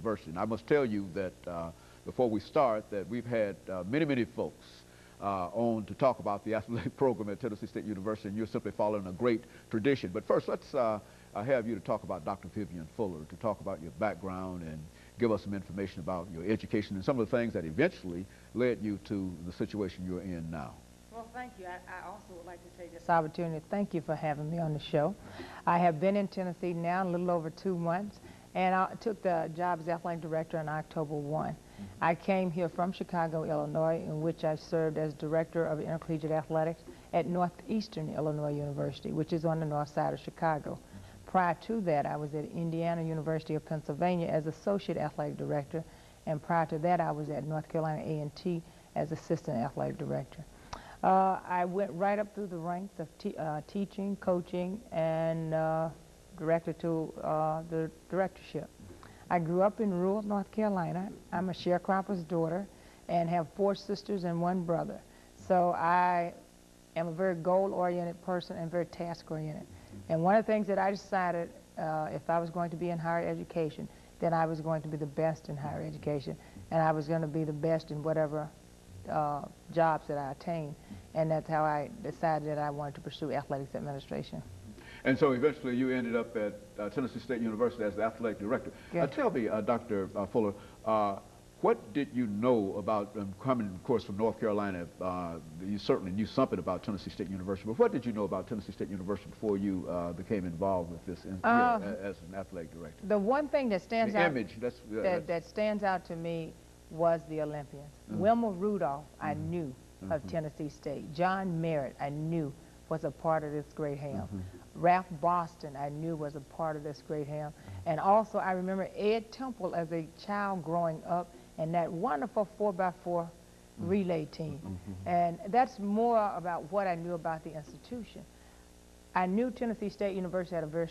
University. And I must tell you that before we start, that we've had many folks on to talk about the athletic program at Tennessee State University, and you're simply following a great tradition. But first, let's have you to talk about Dr. Vivian Fuller, to talk about your background and give us some information about your education and some of the things that eventually led you to the situation you're in now. Well, thank you. I also would like to take this opportunity to thank you for having me on the show. I have been in Tennessee now a little over 2 months, and I took the job as athletic director on October 1. I came here from Chicago, Illinois, in which I served as director of intercollegiate athletics at Northeastern Illinois University, which is on the north side of Chicago. Prior to that, I was at Indiana University of Pennsylvania as associate athletic director, and prior to that, I was at North Carolina A&T as assistant athletic director. I went right up through the ranks of teaching, coaching, and director to the directorship. I grew up in rural North Carolina. I'm a sharecropper's daughter and have 4 sisters and 1 brother. So I am a very goal-oriented person and very task-oriented. And one of the things that I decided, if I was going to be in higher education, then I was going to be the best in higher education, and I was going to be the best in whatever jobs that I attained. And that's how I decided that I wanted to pursue athletics administration. And so eventually you ended up at Tennessee State University as the athletic director. Yes. Tell me, Dr. Fuller, what did you know about, coming, of course, from North Carolina, you certainly knew something about Tennessee State University, but what did you know about Tennessee State University before you became involved with this as an athletic director? The one thing that stands out, image, that stands out to me was the Olympians. Wilma Rudolph, I knew of Tennessee State. John Merritt, I knew was a part of this great ham. Ralph Boston, I knew was a part of this great ham. And also, I remember Ed Temple as a child growing up and that wonderful 4x4 relay team. And that's more about what I knew about the institution. I knew Tennessee State University had a very